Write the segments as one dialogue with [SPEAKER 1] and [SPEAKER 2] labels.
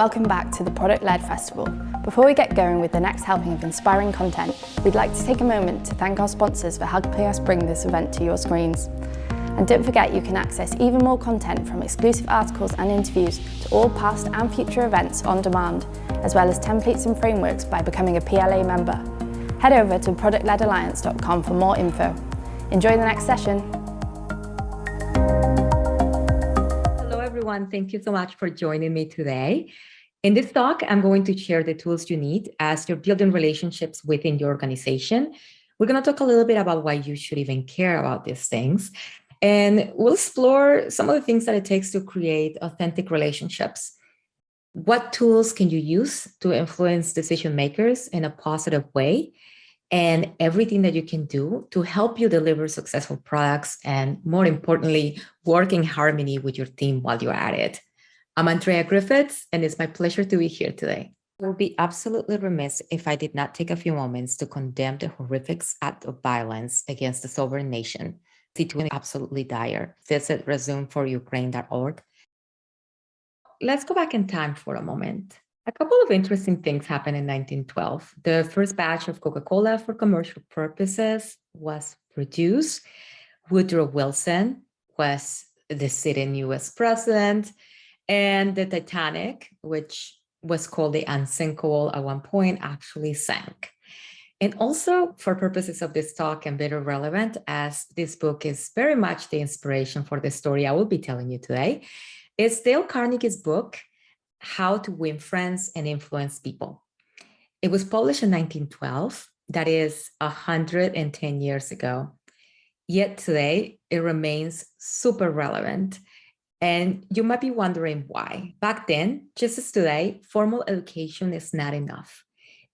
[SPEAKER 1] Welcome back to the Product-Led Festival. Before we get going with the next helping of inspiring content, we'd like to take a moment to thank our sponsors for helping us bring this event to your screens. And don't forget you can access even more content from exclusive articles and interviews to all past and future events on demand, as well as templates and frameworks by becoming a PLA member. Head over to productledalliance.com for more info. Enjoy the next session.
[SPEAKER 2] Hello everyone, thank you so much for joining me today. In this talk, I'm going to share the tools you need as you're building relationships within your organization. We're going to talk a little bit about why you should even care about these things. And we'll explore some of the things that it takes to create authentic relationships. What tools can you use to influence decision makers in a positive way? And everything that you can do to help you deliver successful products and, more importantly, work in harmony with your team while you're at it. I'm Andrea Griffiths, and it's my pleasure to be here today. I would be absolutely remiss if I did not take a few moments to condemn the horrific act of violence against the sovereign nation. Situation absolutely dire. Visit resumeforukraine.org. Let's go back in time for a moment. A couple of interesting things happened in 1912. The first batch of Coca-Cola for commercial purposes was produced. Woodrow Wilson was the sitting US president, and the Titanic, which was called the Unsinkable at one point, actually sank. And also, for purposes of this talk and very relevant, as this book is very much the inspiration for the story I will be telling you today, is Dale Carnegie's book, How to Win Friends and Influence People. It was published in 1912, that is 110 years ago. Yet today, it remains super relevant. And you might be wondering why. Back then, just as today, formal education is not enough.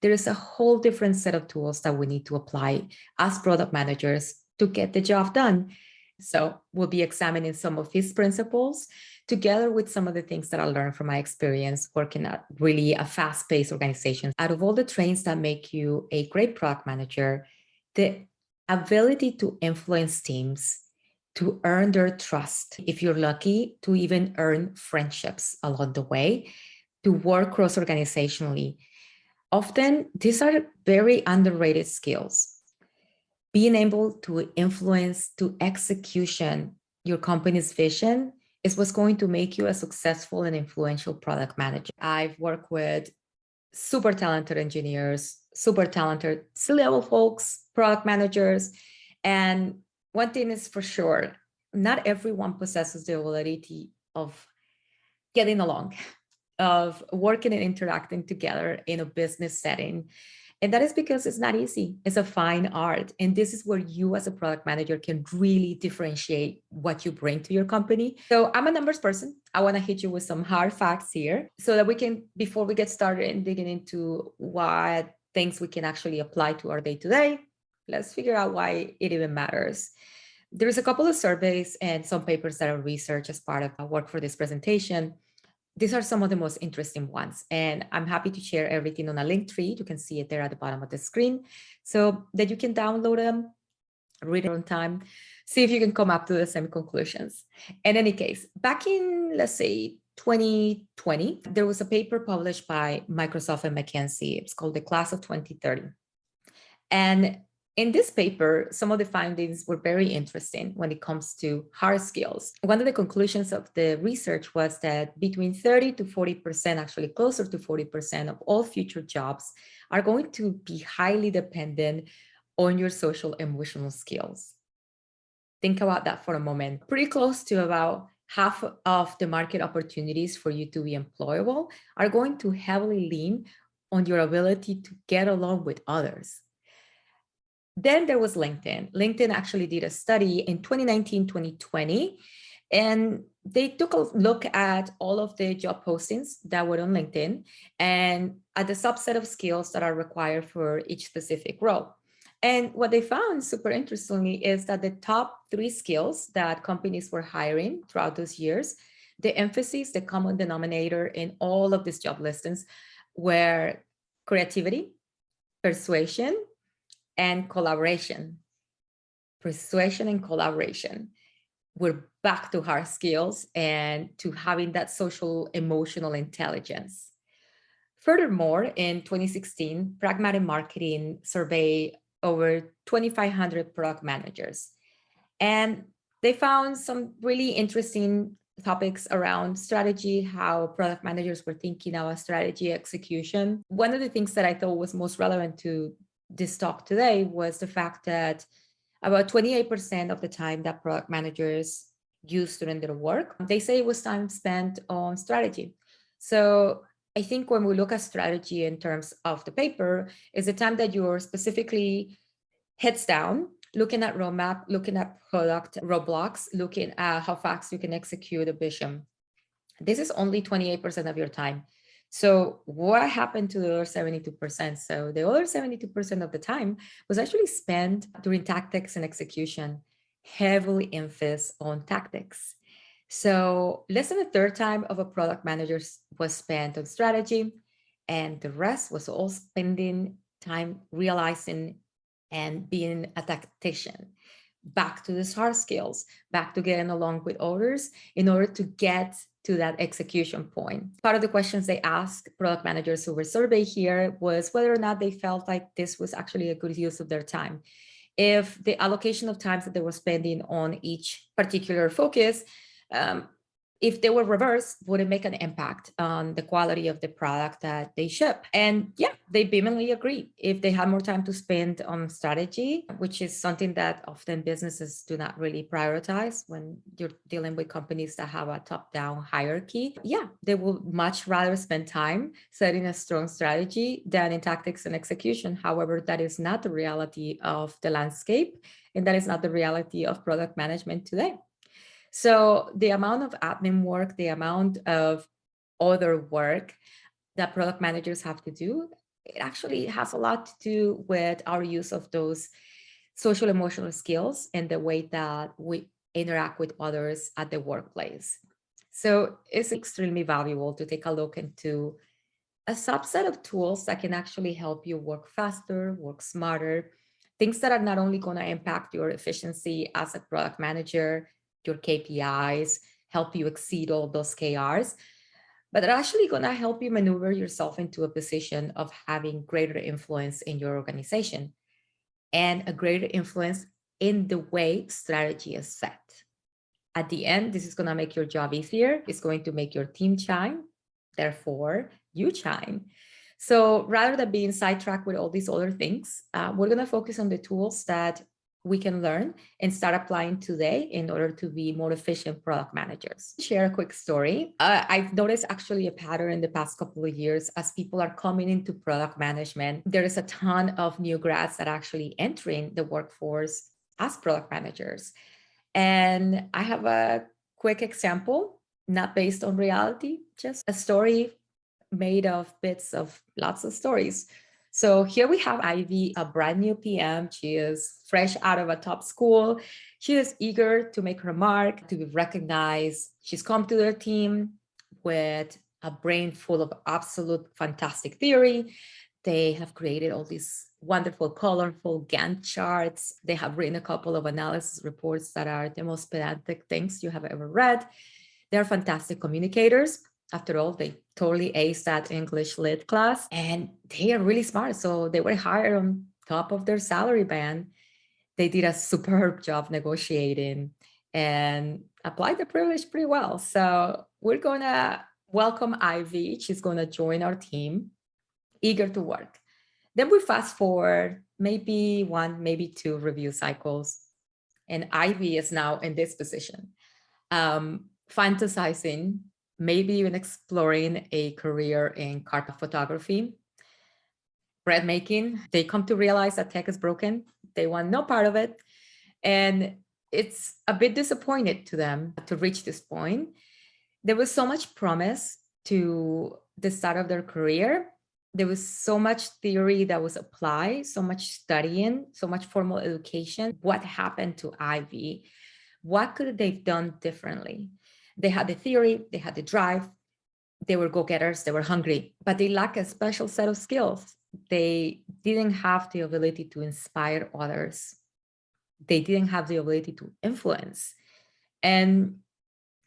[SPEAKER 2] There is a whole different set of tools that we need to apply as product managers to get the job done. So we'll be examining some of his principles together with some of the things that I learned from my experience working at really a fast-paced organization. Out of all the traits that make you a great product manager, the ability to influence teams, to earn their trust, if you're lucky, to even earn friendships along the way, to work cross-organizationally. Often, these are very underrated skills. Being able to influence to execution your company's vision is what's going to make you a successful and influential product manager. I've worked with super talented engineers, super talented C-level folks, product managers, and one thing is for sure, not everyone possesses the ability of getting along, of working and interacting together in a business setting. And that is because it's not easy. It's a fine art. And this is where you as a product manager can really differentiate what you bring to your company. So I'm a numbers person. I want to hit you with some hard facts here so that we can, before we get started and digging into what things we can actually apply to our day-to-day, let's figure out why it even matters. There's a couple of surveys and some papers that I researched as part of my work for this presentation. These are some of the most interesting ones, and I'm happy to share everything on a link tree. You can see it there at the bottom of the screen so that you can download them, read it on time, see if you can come up to the same conclusions. In any case, back in, let's say, 2020, there was a paper published by Microsoft and McKinsey. It's called the Class of 2030. And in this paper, some of the findings were very interesting when it comes to hard skills. One of the conclusions of the research was that between 30 to 40%, actually closer to 40% of all future jobs are going to be highly dependent on your social emotional skills. Think about that for a moment. Pretty close to about half of the market opportunities for you to be employable are going to heavily lean on your ability to get along with others. Then there was LinkedIn. LinkedIn actually did a study in 2019, 2020, and they took a look at all of the job postings that were on LinkedIn and at the subset of skills that are required for each specific role. And what they found, super interestingly, is that the top 3 skills that companies were hiring throughout those years, the emphasis, the common denominator in all of these job listings were creativity, persuasion, and collaboration. Persuasion and collaboration. We're back to hard skills and to having that social emotional intelligence. Furthermore, in 2016, Pragmatic Marketing surveyed over 2,500 product managers. And they found some really interesting topics around strategy, how product managers were thinking about strategy execution. One of the things that I thought was most relevant to this talk today was the fact that about 28% of the time that product managers use during their work, they say it was time spent on strategy. So I think when we look at strategy in terms of the paper, is the time that you're specifically heads down, looking at roadmap, looking at product roadblocks, looking at how fast you can execute a vision. This is only 28% of your time. So what happened to the other 72%? So the other 72% of the time was actually spent during tactics and execution, heavily emphasis on tactics. So less than a third time of a product manager was spent on strategy, and the rest was all spending time realizing and being a tactician. Back to the hard skills, back to getting along with others in order to get to that execution point. Part of the questions they asked product managers who were surveyed here was whether or not they felt like this was actually a good use of their time. If the allocation of times that they were spending on each particular focus, if they were reversed, would it make an impact on the quality of the product that they ship? And yeah, they vehemently agree. If they had more time to spend on strategy, which is something that often businesses do not really prioritize when you're dealing with companies that have a top-down hierarchy, yeah, they will much rather spend time setting a strong strategy than in tactics and execution. However, that is not the reality of the landscape, and that is not the reality of product management today. So the amount of admin work, the amount of other work that product managers have to do, it actually has a lot to do with our use of those social emotional skills and the way that we interact with others at the workplace. So it's extremely valuable to take a look into a subset of tools that can actually help you work faster, work smarter, things that are not only going to impact your efficiency as a product manager, your KPIs, help you exceed all those KRs, but they're actually going to help you maneuver yourself into a position of having greater influence in your organization and a greater influence in the way strategy is set. At the end, this is going to make your job easier. It's going to make your team shine. Therefore, you shine. So rather than being sidetracked with all these other things, we're going to focus on the tools that we can learn and start applying today in order to be more efficient product managers. Share a quick story. I've noticed actually a pattern in the past couple of years as people are coming into product management. There is a ton of new grads that are actually entering the workforce as product managers. And I have a quick example, not based on reality, just a story made of bits of lots of stories. So here we have Ivy, a brand new PM. She is fresh out of a top school. She is eager to make her mark, to be recognized. She's come to their team with a brain full of absolute fantastic theory. They have created all these wonderful, colorful Gantt charts. They have written a couple of analysis reports that are the most pedantic things you have ever read. They're fantastic communicators. After all, they totally aced that English lit class, and they are really smart. So they were hired on top of their salary band. They did a superb job negotiating and applied the privilege pretty well. So we're going to welcome Ivy. She's going to join our team, eager to work. Then we fast forward maybe one, maybe two review cycles, and Ivy is now in this position, fantasizing, maybe even exploring a career in carpet photography, bread making. They come to realize that tech is broken. They want no part of it. And it's a bit disappointed to them to reach this point. There was so much promise to the start of their career. There was so much theory that was applied, so much studying, so much formal education. What happened to Ivy? What could they have done differently? They had the theory, they had the drive, they were go-getters, they were hungry, but they lack a special set of skills. They didn't have the ability to inspire others. They didn't have the ability to influence. And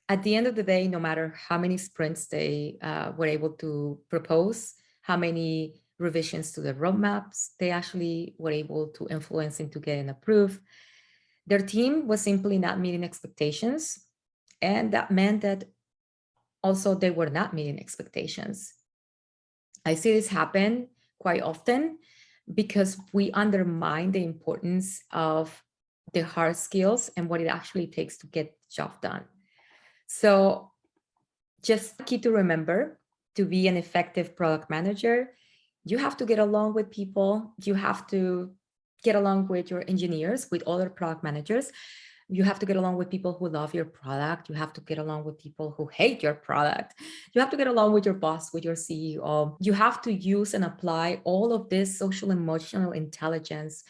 [SPEAKER 2] at the end of the day, no matter how many sprints they were able to propose, how many revisions to the roadmaps they actually were able to influence into getting approved. Their team was simply not meeting expectations, and that meant that also they were not meeting expectations. I see this happen quite often because we undermine the importance of the hard skills and what it actually takes to get the job done. So just key to remember, to be an effective product manager, you have to get along with people. You have to get along with your engineers, with other product managers. You have to get along with people who love your product. You have to get along with people who hate your product. You have to get along with your boss, with your CEO. You have to use and apply all of this social emotional intelligence.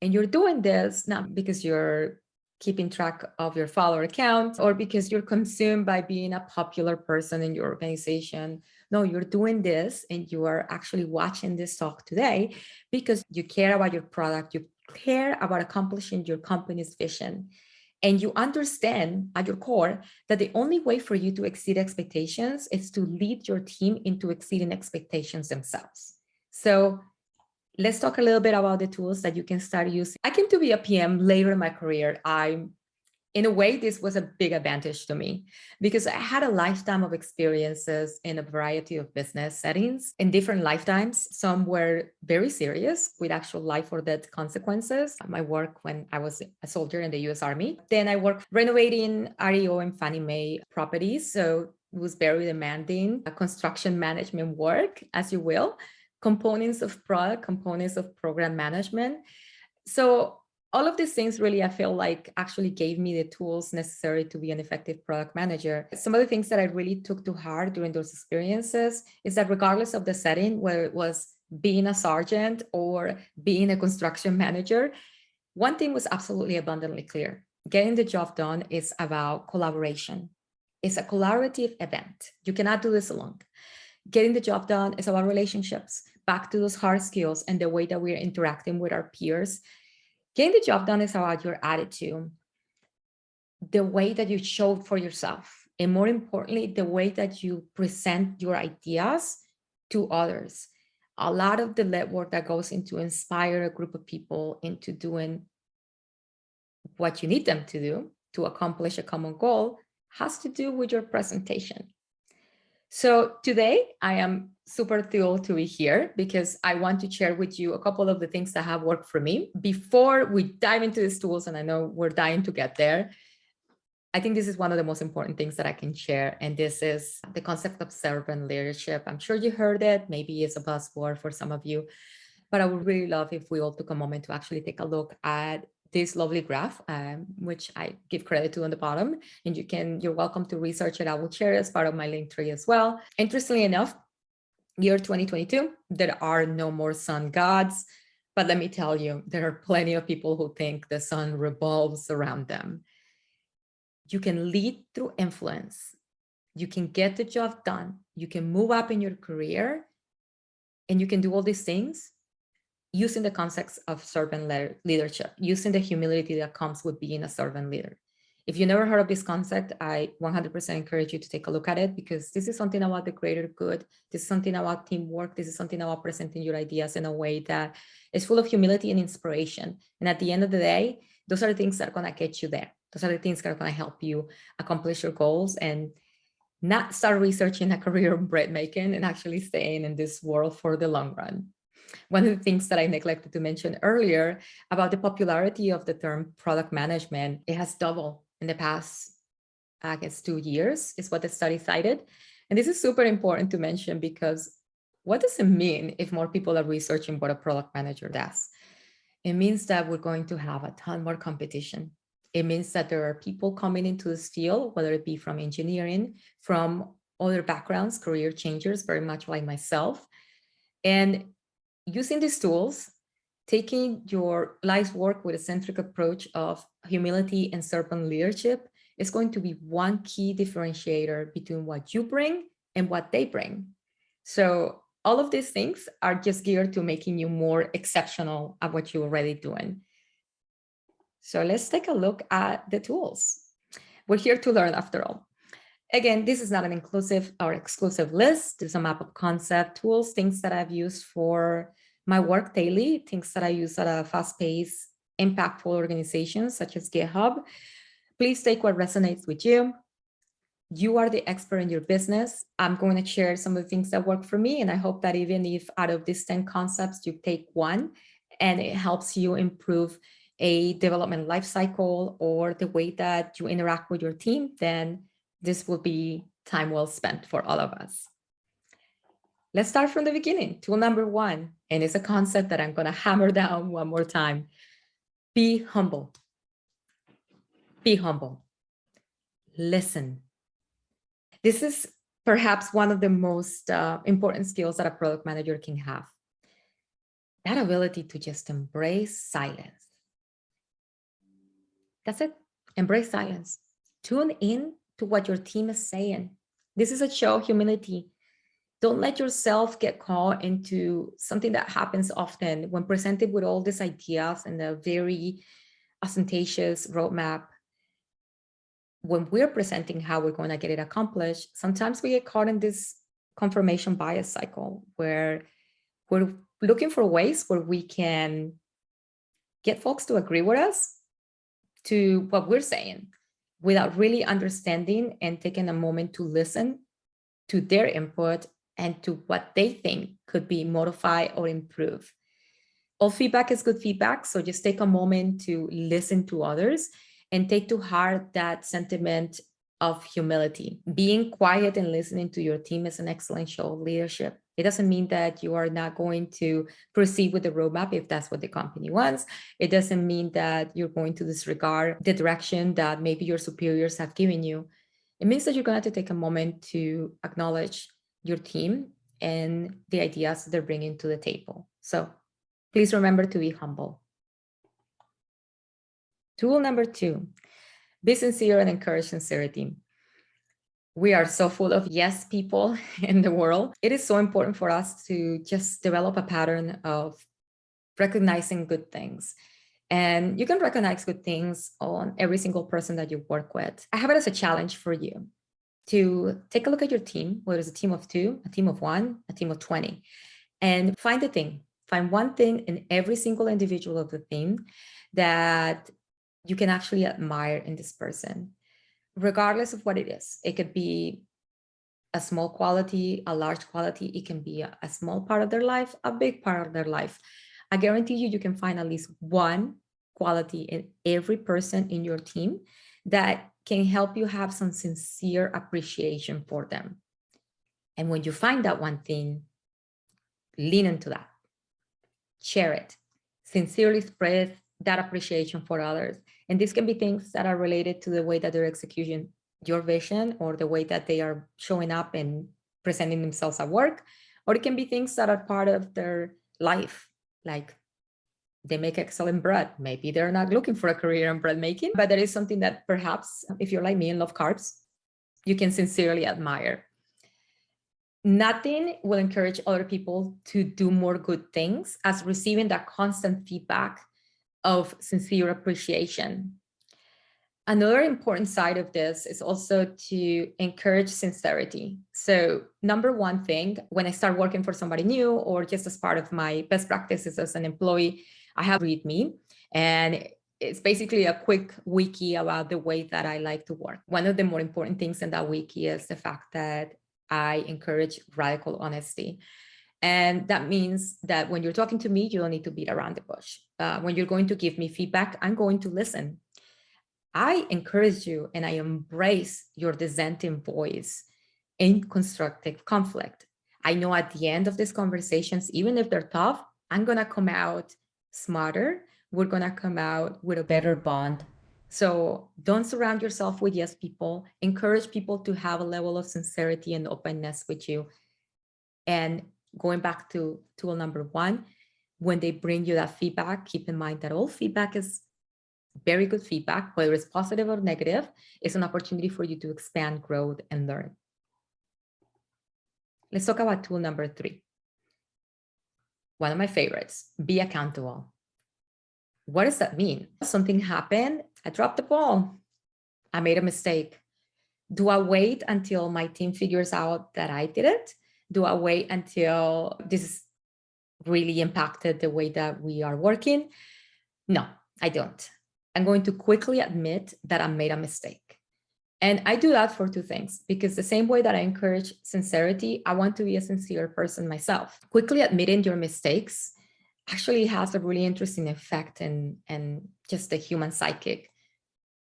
[SPEAKER 2] And you're doing this not because you're keeping track of your follower count or because you're consumed by being a popular person in your organization. No, you're doing this and you are actually watching this talk today because you care about your product, you care about accomplishing your company's vision. And you understand at your core that the only way for you to exceed expectations is to lead your team into exceeding expectations themselves. So let's talk a little bit about the tools that you can start using. I came to be a PM later in my career. In a way, this was a big advantage to me because I had a lifetime of experiences in a variety of business settings in different lifetimes. Some were very serious with actual life or death consequences. My work when I was a soldier in the US Army. Then I worked renovating REO and Fannie Mae properties. So it was very demanding construction management work, as you will, components of product, components of program management. So all of these things really, I feel like actually gave me the tools necessary to be an effective product manager. Some of the things that I really took to heart during those experiences is that regardless of the setting, whether it was being a sergeant or being a construction manager, one thing was absolutely abundantly clear. Getting the job done is about collaboration. It's a collaborative event. You cannot do this alone. Getting the job done is about relationships, back to those hard skills and the way that we're interacting with our peers. Getting the job done is about your attitude, the way that you show for yourself, and more importantly, the way that you present your ideas to others. A lot of the legwork that goes into inspire a group of people into doing what you need them to do to accomplish a common goal has to do with your presentation. So today I am super thrilled to be here because I want to share with you a couple of the things that have worked for me. Before we dive into these tools, and I know we're dying to get there, I think this is one of the most important things that I can share. And this is the concept of servant leadership. I'm sure you heard it. Maybe it's a buzzword for some of you, but I would really love if we all took a moment to actually take a look at this lovely graph, which I give credit to on the bottom, and you're welcome to research it. I will share it as part of my link tree as well. Interestingly enough, year 2022, there are no more sun gods, but let me tell you, there are plenty of people who think the sun revolves around them. You can lead through influence. You can get the job done. You can move up in your career, and you can do all these things using the concepts of servant leadership, using the humility that comes with being a servant leader. If you never heard of this concept, I 100% encourage you to take a look at it because this is something about the greater good. This is something about teamwork. This is something about presenting your ideas in a way that is full of humility and inspiration. And at the end of the day, those are the things that are going to get you there. Those are the things that are going to help you accomplish your goals and not start researching a career in bread making and actually staying in this world for the long run. One of the things that I neglected to mention earlier about the popularity of the term product management, it has doubled in the past, I guess, 2 years is what the study cited. And this is super important to mention because what does it mean if more people are researching what a product manager does? It means that we're going to have a ton more competition. It means that there are people coming into this field, whether it be from engineering, from other backgrounds, career changers, very much like myself. And using these tools, taking your life's work with a centric approach of humility and servant leadership is going to be one key differentiator between what you bring and what they bring. So all of these things are just geared to making you more exceptional at what you're already doing. So let's take a look at the tools. We're here to learn after all. Again, this is not an inclusive or exclusive list. There's a map of concept tools, things that I've used for my work daily, things that I use at a fast-paced, impactful organizations such as GitHub. Please take what resonates with you. You are the expert in your business. I'm going to share some of the things that work for me. And I hope that even if out of these 10 concepts, you take one and it helps you improve a development lifecycle or the way that you interact with your team, then this will be time well spent for all of us. Let's start from the beginning. Tool number one, and it's a concept that I'm going to hammer down one more time. Be humble. Be humble. Listen. This is perhaps one of the most important skills that a product manager can have. That ability to just embrace silence. That's it. Embrace silence. Tune in to what your team is saying. This is a show of humility. Don't let yourself get caught into something that happens often when presented with all these ideas and a very ostentatious roadmap. When we're presenting how we're going to get it accomplished, sometimes we get caught in this confirmation bias cycle where we're looking for ways where we can get folks to agree with us to what we're saying without really understanding and taking a moment to listen to their input and to what they think could be modified or improved. All feedback is good feedback, so just take a moment to listen to others and take to heart that sentiment of humility. Being quiet and listening to your team is an excellent show of leadership. It doesn't mean that you are not going to proceed with the roadmap if that's what the company wants. It doesn't mean that you're going to disregard the direction that maybe your superiors have given you. It means that you're going to have to take a moment to acknowledge your team and the ideas they're bringing to the table. So please remember to be humble. Tool number two, be sincere and encourage sincerity. We are so full of yes people in the world. It is so important for us to just develop a pattern of recognizing good things. And you can recognize good things on every single person that you work with. I have it as a challenge for you to take a look at your team, whether it's a team of 2, a team of 1, a team of 20, and find the thing. Find one thing in every single individual of the team that you can actually admire in this person, regardless of what it is. It could be a small quality, a large quality. It can be a small part of their life, a big part of their life. I guarantee you can find at least one quality in every person in your team that can help you have some sincere appreciation for them. And when you find that one thing, lean into that. Share it. Sincerely spread that appreciation for others. And this can be things that are related to the way that they're executing your vision or the way that they are showing up and presenting themselves at work. Or it can be things that are part of their life, like they make excellent bread. Maybe they're not looking for a career in bread making, but there is something that perhaps if you're like me and love carbs, you can sincerely admire. Nothing will encourage other people to do more good things as receiving that constant feedback of sincere appreciation. Another important side of this is also to encourage sincerity. So number one thing, when I start working for somebody new or just as part of my best practices as an employee, I have README, and it's basically a quick wiki about the way that I like to work. One of the more important things in that wiki is the fact that I encourage radical honesty. And that means that when you're talking to me, you don't need to beat around the bush. When you're going to give me feedback, I'm going to listen. I encourage you and I embrace your dissenting voice in constructive conflict. I know at the end of these conversations, even if they're tough, I'm going to come out smarter. We're going to come out with a better bond. So don't surround yourself with yes people. Encourage people to have a level of sincerity and openness with you. And going back to tool number one, when they bring you that feedback, keep in mind that all feedback is very good feedback, whether it's positive or negative. It's an opportunity for you to expand, grow, and learn. Let's talk about tool number 3. One of my favorites, be accountable. What does that mean? Something happened, I dropped the ball, I made a mistake. Do I wait until my team figures out that I did it? Do I wait until this really impacted the way that we are working? No, I don't. I'm going to quickly admit that I made a mistake. And I do that for two things, because the same way that I encourage sincerity, I want to be a sincere person myself. Quickly admitting your mistakes actually has a really interesting effect in just the human psychic.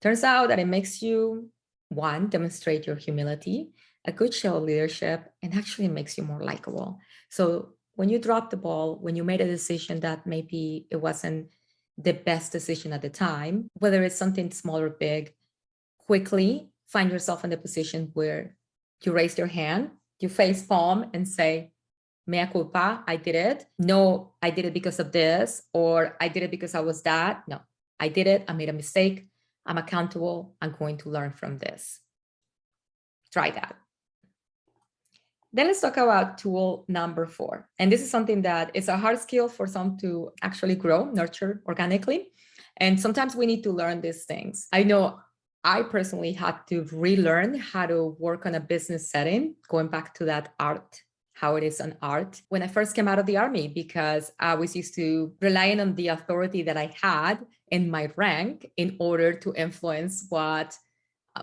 [SPEAKER 2] Turns out that it makes you, one, demonstrate your humility, a good show of leadership, and actually makes you more likable. So when you drop the ball, when you made a decision that maybe it wasn't the best decision at the time, whether it's something small or big, quickly find yourself in the position where you raise your hand, you face palm and say, mea culpa, I did it. No, I did it because of this, or I did it because I was that. No, I did it. I made a mistake. I'm accountable. I'm going to learn from this. Try that. Then let's talk about tool number 4. And this is something that is a hard skill for some to actually grow, nurture organically. And sometimes we need to learn these things. I know I personally had to relearn how to work on a business setting, going back to that art, how it is an art, when I first came out of the army, because I was used to relying on the authority that I had in my rank in order to influence what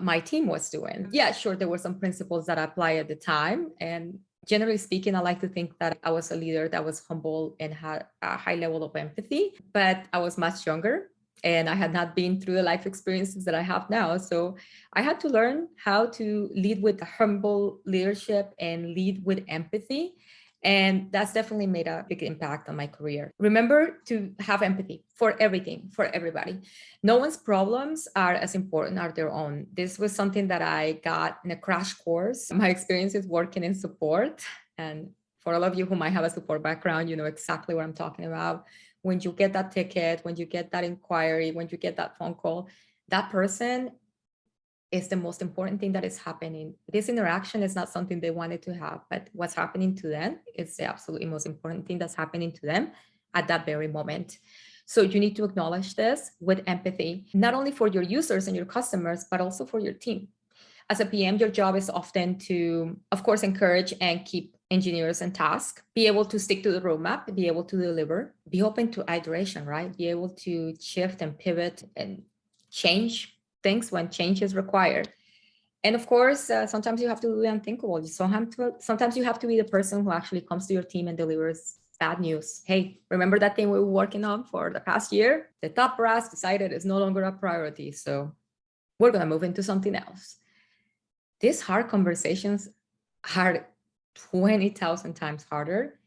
[SPEAKER 2] my team was doing. Yeah, sure, there were some principles that I applied at the time. And generally speaking, I like to think that I was a leader that was humble and had a high level of empathy, but I was much younger and I had not been through the life experiences that I have now. So I had to learn how to lead with humble leadership and lead with empathy. And that's definitely made a big impact on my career. Remember to have empathy for everything, for everybody. No one's problems are as important as their own. This was something that I got in a crash course. My experiences working in support. And for all of you who might have a support background, you know exactly what I'm talking about. When you get that ticket, when you get that inquiry, when you get that phone call, that person is the most important thing that is happening. This interaction is not something they wanted to have, but what's happening to them is the absolutely most important thing that's happening to them at that very moment. So you need to acknowledge this with empathy, not only for your users and your customers, but also for your team. As a PM, your job is often to, of course, encourage and keep engineers on task, be able to stick to the roadmap, be able to deliver, be open to iteration, right? Be able to shift and pivot and change things when change is required. And of course, sometimes you have to do the unthinkable. Sometimes you have to be the person who actually comes to your team and delivers bad news. Hey, remember that thing we were working on for the past year? The top brass decided it's no longer a priority. So we're going to move into something else. These hard conversations are 20,000 times harder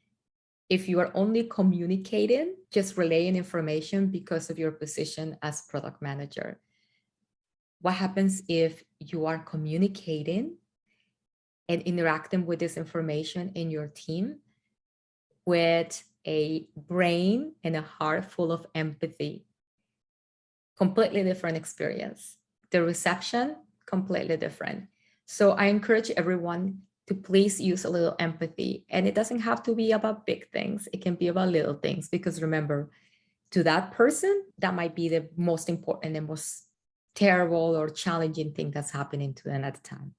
[SPEAKER 2] if you are only communicating, just relaying information because of your position as product manager. What happens if you are communicating and interacting with this information in your team with a brain and a heart full of empathy? Completely different experience. The reception, completely different. So I encourage everyone to please use a little empathy. And it doesn't have to be about big things. It can be about little things, because remember, to that person, that might be the most important and most terrible or challenging thing that's happening to them at the time.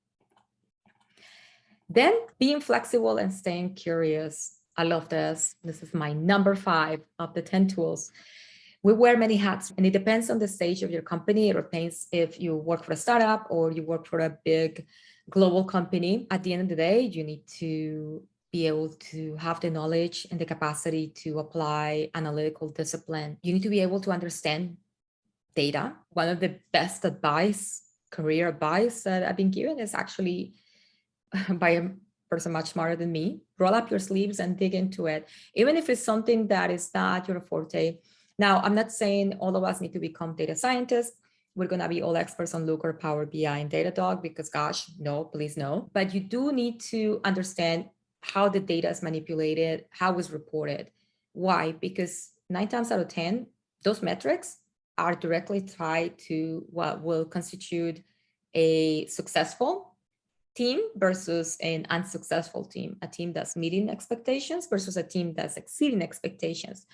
[SPEAKER 2] Then being flexible and staying curious. I love this. This is my number 5 of the 10 tools. We wear many hats, and it depends on the stage of your company. It depends if you work for a startup or you work for a big global company. At the end of the day, you need to be able to have the knowledge and the capacity to apply analytical discipline. You need to be able to understand data. One of the best advice, career advice that I've been given is actually by a person much smarter than me. Roll up your sleeves and dig into it. Even if it's something that is not your forte. Now, I'm not saying all of us need to become data scientists. We're going to be all experts on Looker, Power BI, and Datadog, because gosh, no, please no. But you do need to understand how the data is manipulated, how it's reported. Why? Because 9 times out of 10, those metrics are directly tied to what will constitute a successful team versus an unsuccessful team, a team that's meeting expectations versus a team that's exceeding expectations.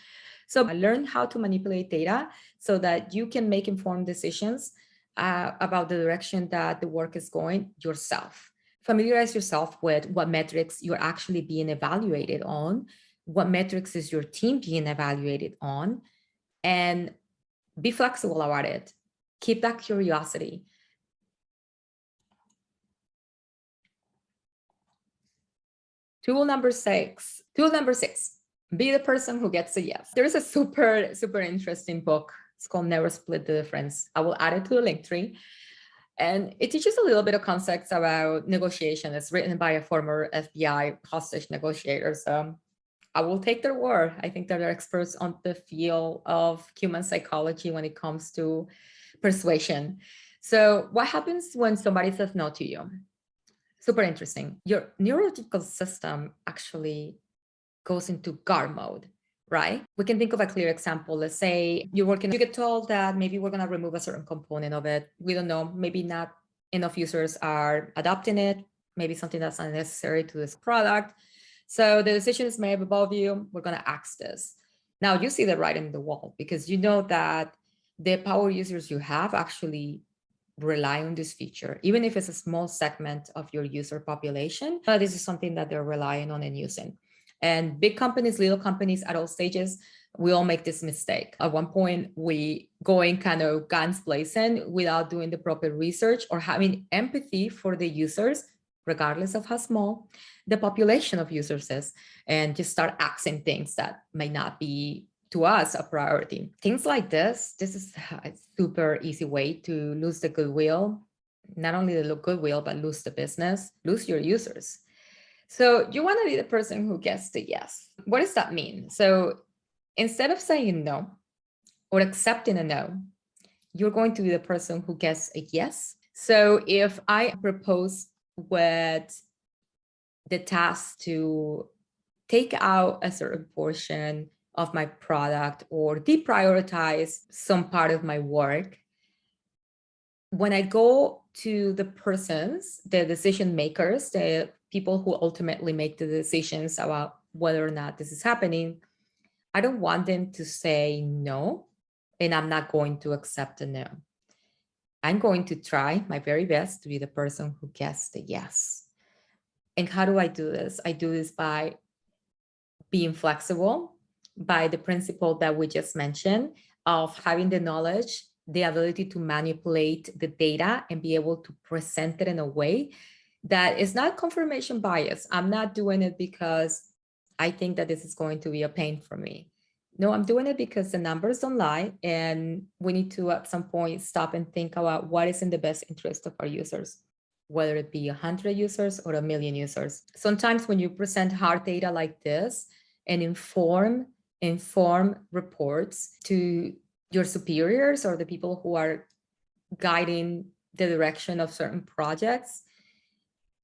[SPEAKER 2] So I learned how to manipulate data so that you can make informed decisions about the direction that the work is going yourself. Familiarize yourself with what metrics you're actually being evaluated on, what metrics is your team being evaluated on, and be flexible about it. Keep that curiosity. Tool number six, be the person who gets a yes. There's a super interesting book. It's called Never Split the Difference. I will add it to the link tree. And it teaches a little bit of concepts about negotiation. It's written by a former FBI hostage negotiator. So I will take their word. I think that they're experts on the field of human psychology when it comes to persuasion. So what happens when somebody says no to you? Super interesting. Your neurological system actually goes into guard mode, right? We can think of a clear example. Let's say you're working, you get told that maybe we're going to remove a certain component of it. We don't know, maybe not enough users are adopting it, maybe something that's unnecessary to this product. So the decision is made above you, we're going to axe this. Now you see the writing on the wall because you know that the power users you have actually rely on this feature, even if it's a small segment of your user population. This is something that they're relying on and using. And big companies, little companies at all stages, we all make this mistake. At one point, we going kind of guns blazing without doing the proper research or having empathy for the users, regardless of how small the population of users is, and just start axing things that may not be to us a priority. Things like this is a super easy way to lose the goodwill, not only the goodwill, but lose the business, lose your users. So you want to be the person who gets the yes. What does that mean? So instead of saying no or accepting a no, you're going to be the person who gets a yes. So if I propose with the task to take out a certain portion of my product or deprioritize some part of my work, when I go to the persons, the decision makers, the people who ultimately make the decisions about whether or not this is happening, I don't want them to say no, and I'm not going to accept a no. I'm going to try my very best to be the person who gets the yes. And how do I do this? I do this by being flexible, by the principle that we just mentioned of having the knowledge, the ability to manipulate the data and be able to present it in a way that is not confirmation bias. I'm not doing it because I think that this is going to be a pain for me. No, I'm doing it because the numbers don't lie, and we need to at some point stop and think about what is in the best interest of our users, whether it be 100 users or 1 million users. Sometimes when you present hard data like this and inform reports to your superiors or the people who are guiding the direction of certain projects,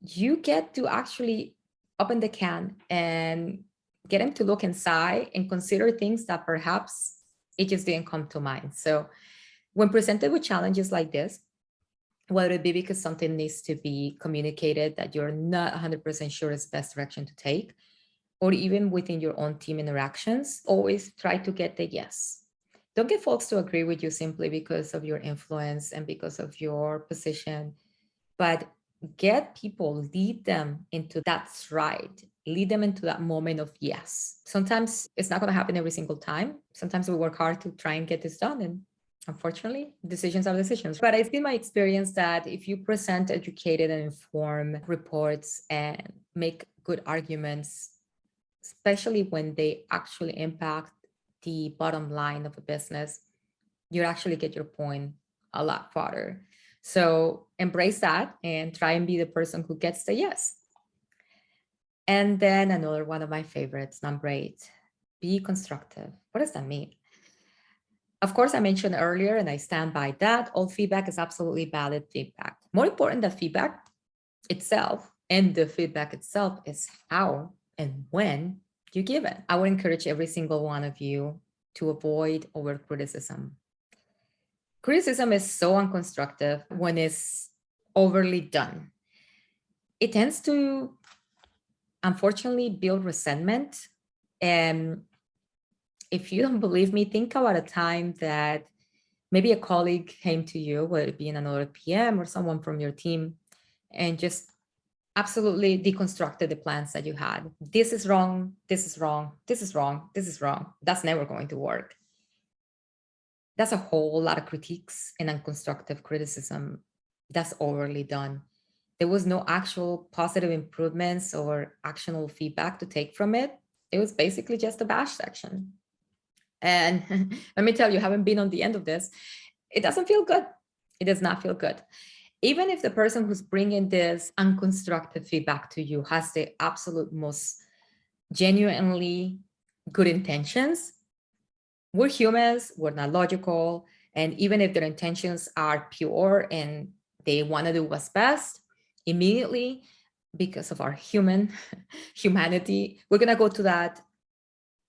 [SPEAKER 2] you get to actually open the can and get them to look inside and consider things that perhaps it just didn't come to mind. So when presented with challenges like this, whether it be because something needs to be communicated that you're not 100% sure is the best direction to take, or even within your own team interactions, always try to get the yes. Don't get folks to agree with you simply because of your influence and because of your position, but get people, lead them into that's right. Lead them into that moment of yes. Sometimes it's not going to happen every single time. Sometimes we work hard to try and get this done. And unfortunately, decisions are decisions. But it's been my experience that if you present educated and informed reports and make good arguments, especially when they actually impact the bottom line of a business, you actually get your point a lot farther. So embrace that and try and be the person who gets the yes. And then another one of my favorites, number 8, be constructive. What does that mean? Of course, I mentioned earlier, and I stand by that, all feedback is absolutely valid feedback. More important than feedback itself and the feedback itself is how and when you give it. I would encourage every single one of you to avoid over criticism. Criticism is so unconstructive when it's overly done. It tends to, unfortunately, build resentment. And if you don't believe me, think about a time that Maybe a colleague came to you, whether it be another PM or someone from your team, and just absolutely deconstructed the plans that you had. This is wrong, this is wrong, this is wrong, this is wrong. That's never going to work. That's a whole lot of critiques and unconstructive criticism that's overly done. There was no actual positive improvements or actionable feedback to take from it. It was basically just a bash section. And let me tell you, having been on the end of this, it doesn't feel good. It does not feel good. Even if the person who's bringing this unconstructive feedback to you has the absolute most genuinely good intentions, we're humans, we're not logical. And even if their intentions are pure and they want to do what's best, immediately, because of our humanity, we're going to go to that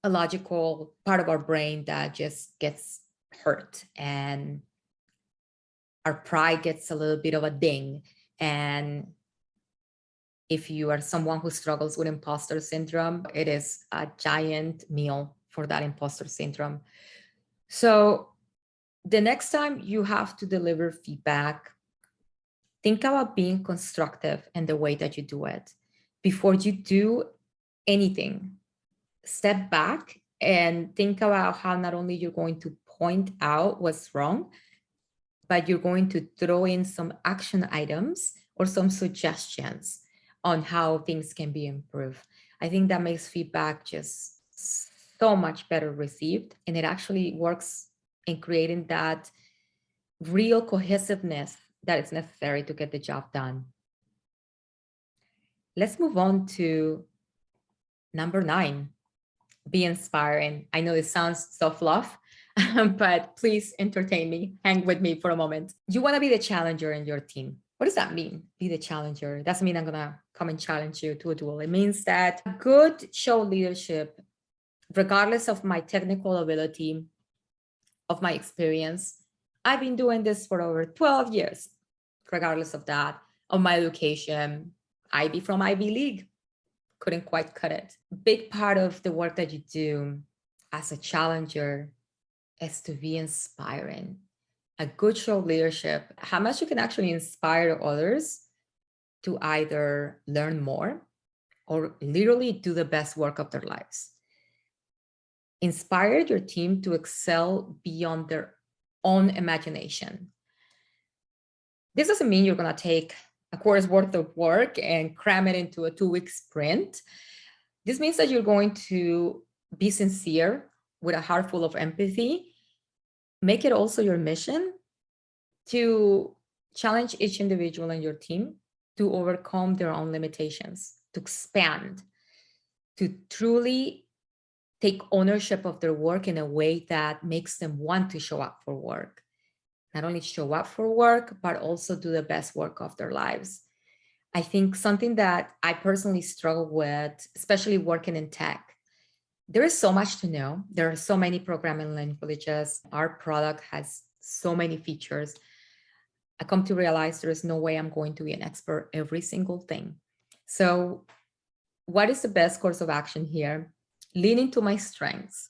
[SPEAKER 2] illogical part of our brain that just gets hurt, and our pride gets a little bit of a ding. And if you are someone who struggles with imposter syndrome, it is a giant meal for that imposter syndrome. So the next time you have to deliver feedback, think about being constructive in the way that you do it. Before you do anything, step back and think about how not only you're going to point out what's wrong, but you're going to throw in some action items or some suggestions on how things can be improved. I think that makes feedback just so much better received, and it actually works in creating that real cohesiveness that is necessary to get the job done. Let's move on to number 9, be inspiring. I know this sounds so fluff, but please entertain me. Hang with me for a moment. You want to be the challenger in your team. What does that mean? Be the challenger. Doesn't mean I'm going to come and challenge you to a duel. It means that good show leadership, regardless of my technical ability, of my experience, I've been doing this for over 12 years, regardless of that, of my education, IB from Ivy League, couldn't quite cut it. Big part of the work that you do as a challenger is to be inspiring. A good show of leadership, how much you can actually inspire others to either learn more or literally do the best work of their lives. Inspire your team to excel beyond their own imagination. This doesn't mean you're going to take a quarter's worth of work and cram it into a 2-week sprint. This means that you're going to be sincere with a heart full of empathy. Make it also your mission to challenge each individual in your team to overcome their own limitations, to expand, to truly take ownership of their work in a way that makes them want to show up for work. Not only show up for work, but also do the best work of their lives. I think something that I personally struggle with, especially working in tech, there is so much to know. There are so many programming languages. Our product has so many features. I come to realize there is no way I'm going to be an expert every single thing. So what is the best course of action here? Lean into my strengths.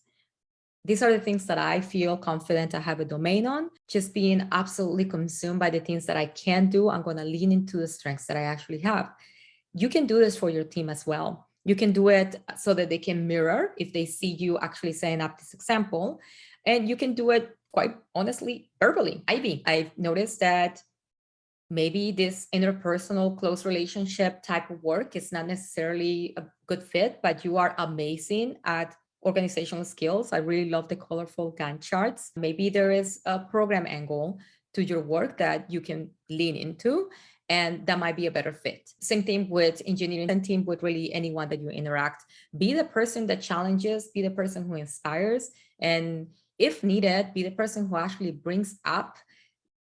[SPEAKER 2] These are the things that I feel confident I have a domain on. Just being absolutely consumed by the things that I can do, I'm going to lean into the strengths that I actually have. You can do this for your team as well. You can do it so that they can mirror if they see you actually setting up this example. And you can do it quite honestly, verbally. Ivy, I've noticed that maybe this interpersonal close relationship type of work is not necessarily a good fit, but you are amazing at organizational skills. I really love the colorful Gantt charts. Maybe there is a program angle to your work that you can lean into, and that might be a better fit. Same thing with engineering and team, with really anyone that you interact. Be the person that challenges, be the person who inspires, and if needed, be the person who actually brings up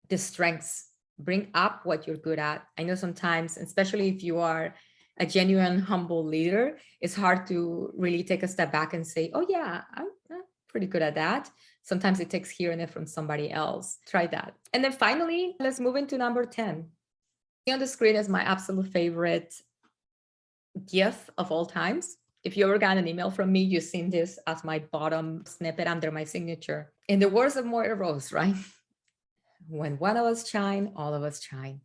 [SPEAKER 2] the strengths, bring up what you're good at. I know sometimes, especially if you are a genuine, humble leader, it's hard to really take a step back and say, oh yeah, I'm pretty good at that. Sometimes it takes hearing it from somebody else. Try that. And then finally, let's move into number 10. On the screen is my absolute favorite GIF of all times. If you ever got an email from me, you've seen this as my bottom snippet under my signature. In the words of Moira Rose, right? When one of us shine, all of us shine.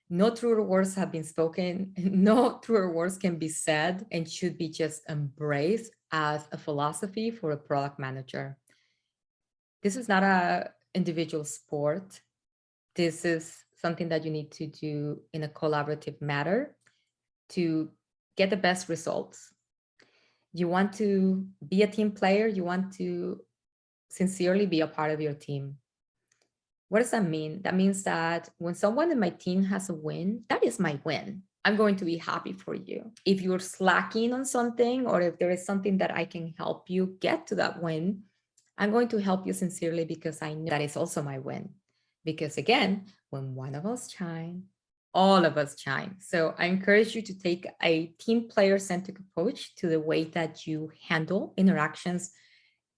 [SPEAKER 2] No truer words have been spoken. No truer words can be said and should be just embraced as a philosophy for a product manager. This is not a individual sport. This is something that you need to do in a collaborative manner to get the best results. You want to be a team player. You want to sincerely be a part of your team. What does that mean? That means that when someone in my team has a win, that is my win. I'm going to be happy for you. If you're slacking on something, or if there is something that I can help you get to that win, I'm going to help you sincerely because I know that is also my win. Because again, when one of us shine, all of us shine. So I encourage you to take a team player centric approach to the way that you handle interactions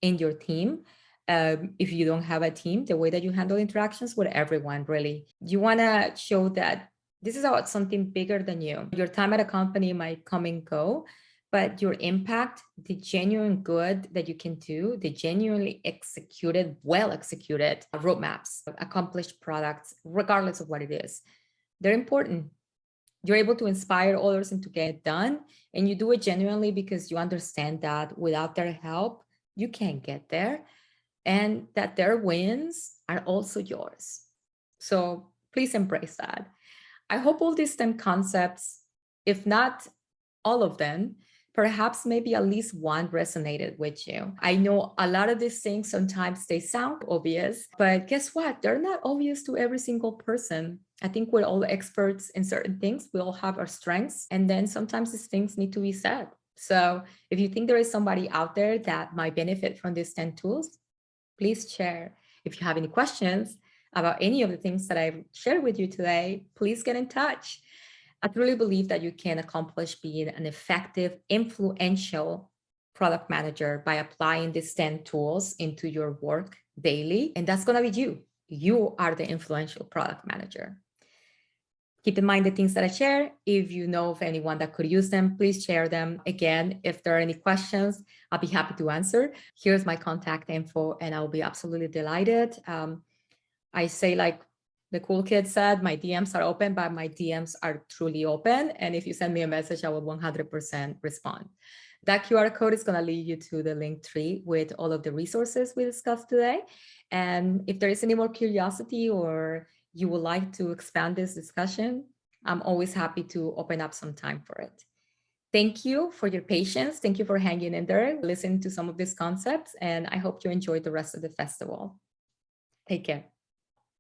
[SPEAKER 2] in your team. If you don't have a team, the way that you handle interactions with everyone, really. You want to show that this is about something bigger than you. Your time at a company might come and go, but your impact, the genuine good that you can do, the genuinely executed, well executed roadmaps, accomplished products, regardless of what it is, they're important. You're able to inspire others and to get it done. And you do it genuinely because you understand that without their help, you can't get there. And that their wins are also yours. So please embrace that. I hope all these 10 concepts, if not all of them, perhaps maybe at least one resonated with you. I know a lot of these things, sometimes they sound obvious, but guess what? They're not obvious to every single person. I think we're all experts in certain things. We all have our strengths. And then sometimes these things need to be said. So if you think there is somebody out there that might benefit from these 10 tools, please share. If you have any questions about any of the things that I've shared with you today, please get in touch. I truly believe that you can accomplish being an effective, influential product manager by applying these 10 tools into your work daily. And that's going to be you. You are the influential product manager. Keep in mind the things that I share. If you know of anyone that could use them, please share them. Again, if there are any questions, I'll be happy to answer. Here's my contact info, and I'll be absolutely delighted. I say, like the cool kid said, my DMs are open, but my DMs are truly open. And if you send me a message, I will 100% respond. That QR code is going to lead you to the link tree with all of the resources we discussed today. And if there is any more curiosity or you would like to expand this discussion, I'm always happy to open up some time for it. Thank you for your patience. Thank you for hanging in there, listening to some of these concepts, and I hope you enjoyed the rest of the festival. Take care.